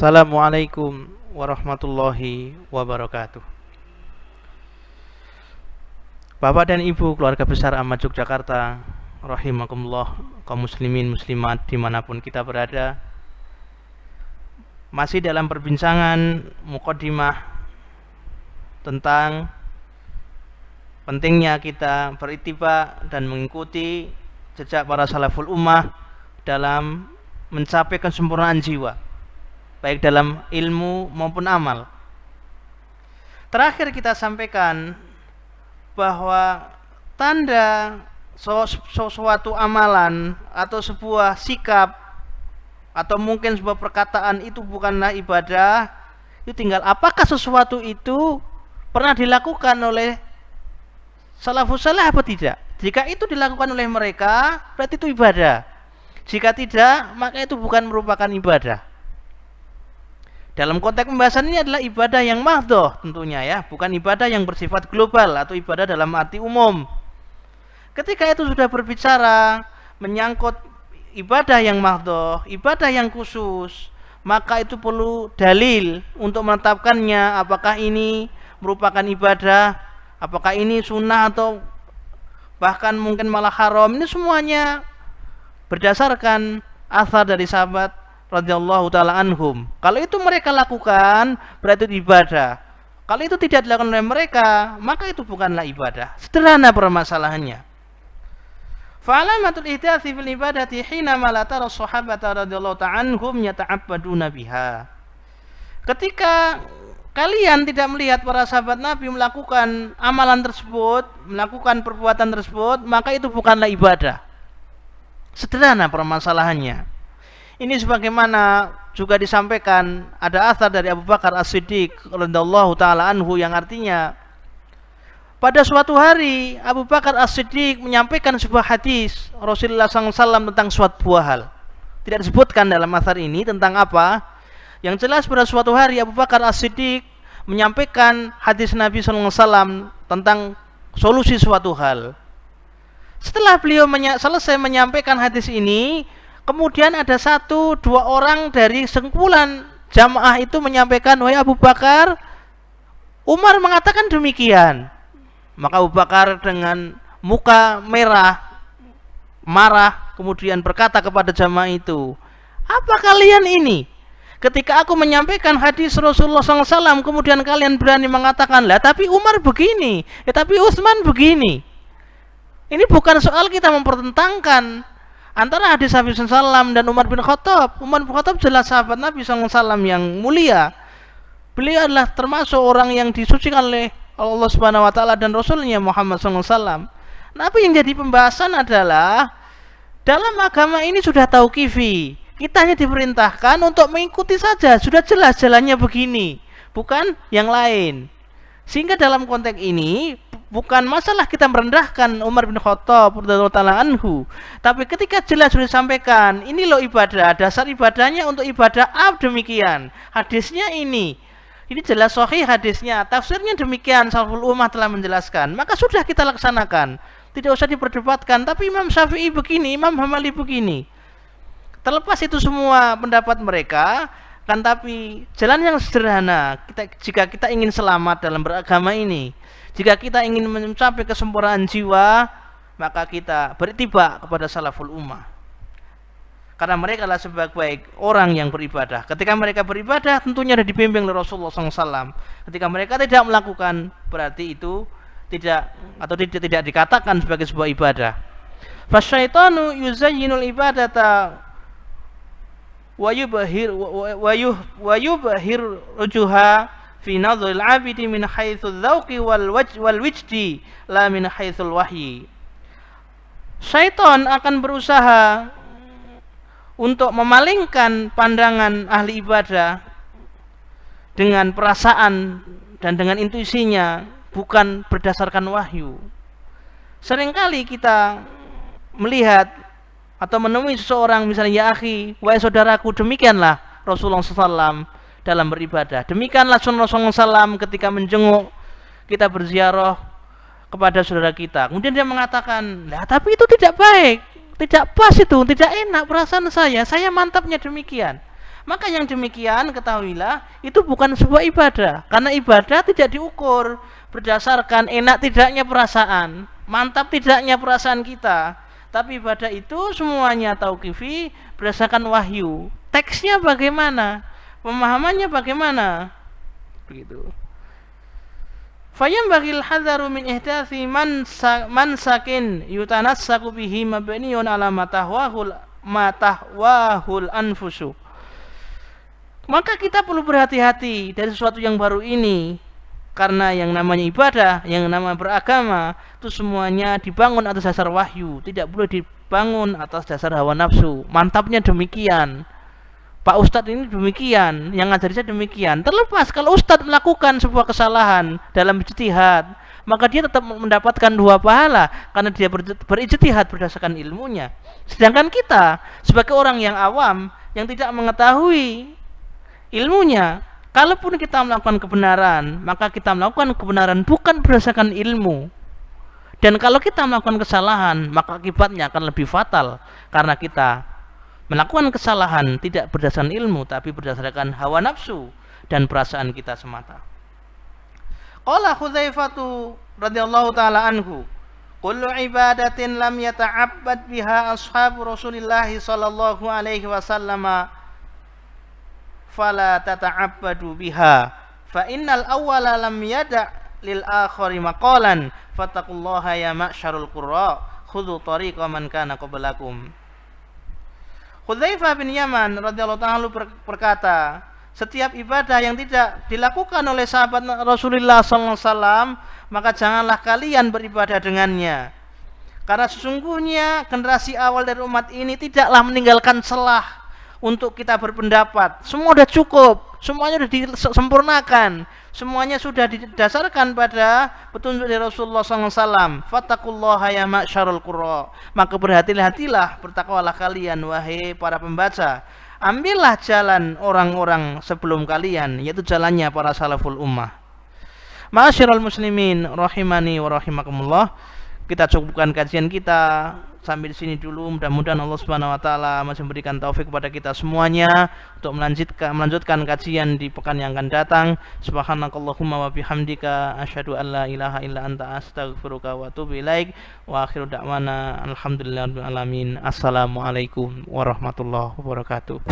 Assalamualaikum warahmatullahi wabarakatuh. Bapak dan Ibu keluarga besar Ahmad Yogyakarta, rahimakumullah, kaum muslimin muslimat dimanapun kita berada. Masih dalam perbincangan muqaddimah tentang pentingnya kita berittiba dan mengikuti jejak para salaful ummah dalam mencapai kesempurnaan jiwa, baik dalam ilmu maupun amal. Terakhir kita sampaikan bahwa tanda suatu amalan atau sebuah sikap atau mungkin sebuah perkataan itu bukanlah ibadah, itu tinggal apakah sesuatu itu pernah dilakukan oleh salafus saleh apa tidak. Jika itu dilakukan oleh mereka, berarti itu ibadah. Jika tidak, maka itu bukan merupakan ibadah. Dalam konteks pembahasan ini adalah ibadah yang mahdhah tentunya ya, bukan ibadah yang bersifat global atau ibadah dalam arti umum. Ketika itu sudah berbicara menyangkut ibadah yang mahdhah, ibadah yang khusus, maka itu perlu dalil untuk menetapkannya, apakah ini merupakan ibadah, apakah ini sunnah atau bahkan mungkin malah haram. Ini semuanya berdasarkan athar dari sahabat radhiyallahu taala anhum. Kalau itu mereka lakukan, berarti itu ibadah. Kalau itu tidak dilakukan oleh mereka, maka itu bukanlah ibadah. Sederhana permasalahannya. Fa'alamatul ihdathi fil ibadati hina ma la tara sahabata radhiyallahu taala anhum yata'abbaduna biha. Ketika kalian tidak melihat para sahabat Nabi melakukan amalan tersebut, melakukan perbuatan tersebut, maka itu bukanlah ibadah. Sederhana permasalahannya. Ini sebagaimana juga disampaikan ada athar dari Abu Bakar As-Siddiq radhiyallahu taala anhu yang artinya pada suatu hari Abu Bakar As-Siddiq menyampaikan sebuah hadis Rasulullah SAW tentang suatu buah hal. Tidak disebutkan dalam athar ini tentang apa. Yang jelas pada suatu hari Abu Bakar As-Siddiq menyampaikan hadis Nabi SAW tentang solusi suatu hal. Setelah beliau selesai menyampaikan hadis ini, kemudian ada satu dua orang dari sengkulan jamaah itu menyampaikan, wahai Abu Bakar, Umar mengatakan demikian. Maka Abu Bakar dengan muka merah, marah, kemudian berkata kepada jamaah itu, apa kalian ini? Ketika aku menyampaikan hadis Rasulullah SAW, kemudian kalian berani mengatakan, lah tapi Umar begini, ya tapi Utsman begini. Ini bukan soal kita mempertentangkan antara hadis Nabi SAW dan Umar bin Khattab. Umar bin Khattab jelas sahabat Nabi SAW yang mulia. Beliau adalah termasuk orang yang disucikan oleh Allah Subhanahu Wa Taala dan Rasulnya Muhammad SAW. Tapi yang jadi pembahasan adalah dalam agama ini sudah tauqifi. Kita hanya diperintahkan untuk mengikuti saja. Sudah jelas jalannya begini, bukan yang lain. Sehingga dalam konteks ini bukan masalah kita merendahkan Umar bin Khattab radhiyallahu taala anhu, tapi ketika jelas sudah disampaikan, ini loh ibadah, dasar ibadahnya untuk ibadah demikian. Hadisnya ini jelas sahih hadisnya, tafsirnya demikian, salaful ummah telah menjelaskan, maka sudah kita laksanakan. Tidak usah diperdebatkan, tapi Imam Syafi'i begini, Imam Hambali begini. Terlepas itu semua pendapat mereka, kan tapi jalan yang sederhana jika kita ingin selamat dalam beragama ini, jika kita ingin mencapai kesempurnaan jiwa, maka kita berittiba kepada salaful ummah. Karena mereka adalah sebaik-baik orang yang beribadah. Ketika mereka beribadah, tentunya sudah dibimbing oleh Rasulullah SAW. Ketika mereka tidak melakukan, berarti itu tidak dikatakan sebagai sebuah ibadah. Fasyaitanu yuzayyinul ibadata wa yubahir rujuha fi nadhril abidi min haitsu dzauqi wal wijdi la min haitsul wahyi. Syaitan akan berusaha untuk memalingkan pandangan ahli ibadah dengan perasaan dan dengan intuisinya, bukan berdasarkan wahyu. Seringkali kita melihat atau menemui seseorang misalnya, ya akhi, wahai saudaraku, demikianlah Rasulullah SAW dalam beribadah, demikianlah sunnah Rasulullah SAW ketika menjenguk, kita berziarah kepada saudara kita. Kemudian dia mengatakan, lah tapi itu tidak baik, tidak pas, itu tidak enak perasaan saya mantapnya demikian. Maka yang demikian ketahuilah itu bukan sebuah ibadah, karena ibadah tidak diukur berdasarkan enak tidaknya perasaan, mantap tidaknya perasaan kita. Tapi ibadah itu semuanya tauqifi berdasarkan wahyu. Teksnya bagaimana? Pemahamannya bagaimana? Begitu. Fayambagil hadzaru min ihdathi mansakin yutanassaku bihi mabniun ala matahwahul anfusu. Maka kita perlu berhati-hati dari sesuatu yang baru ini, karena yang namanya ibadah, yang namanya beragama itu semuanya dibangun atas dasar wahyu, tidak boleh dibangun atas dasar hawa nafsu. Mantapnya demikian. Pak Ustadz ini demikian, yang ngajarin saya demikian. Terlepas kalau Ustadz melakukan sebuah kesalahan dalam ijtihad, maka dia tetap mendapatkan 2 pahala karena dia berijtihad berdasarkan ilmunya. Sedangkan kita sebagai orang yang awam yang tidak mengetahui ilmunya, kalaupun kita melakukan kebenaran, maka kita melakukan kebenaran bukan berdasarkan ilmu. Dan kalau kita melakukan kesalahan, maka akibatnya akan lebih fatal karena kita melakukan kesalahan tidak berdasarkan ilmu tapi berdasarkan hawa nafsu dan perasaan kita semata. Qala Hudzaifatu radhiyallahu taala anhu, kullu ibadatin lam yata'abbad biha ashabu Rasulillah sallallahu alaihi wasallam fala tata'abbadu biha fa innal awwala lam yada' lil akhari maqalan fattaqullaha ya ma'syarul qurra khudhu tariqa man kana qablakum. Hudzaifah bin Yaman radhiyallahu ta'ala berkata, setiap ibadah yang tidak dilakukan oleh sahabat Rasulullah SAW, maka janganlah kalian beribadah dengannya. Karena sesungguhnya generasi awal dari umat ini tidaklah meninggalkan celah untuk kita berpendapat. Semua sudah cukup, semuanya sudah disempurnakan, semuanya sudah didasarkan pada petunjuk dari Rasulullah SAW. Fattaqullaha ya ma'syarul qurra. Maka berhati-hatilah, bertakwalah kalian wahai para pembaca. Ambillah jalan orang-orang sebelum kalian, yaitu jalannya para salaful ummah. Ma'asyiral muslimin rahimani wa rahimakumullah. Kita cukupkan kajian kita sampai di sini dulu. Mudah-mudahan Allah Subhanahu wa taala masih memberikan taufik kepada kita semuanya untuk melanjutkan kajian di pekan yang akan datang. Subhanakallahumma wa bihamdika asyhadu an la ilaha illa anta astaghfiruka wa atubu ilaik. Wa akhiru da'wana alhamdulillahirabbil alamin. Assalamualaikum warahmatullahi wabarakatuh.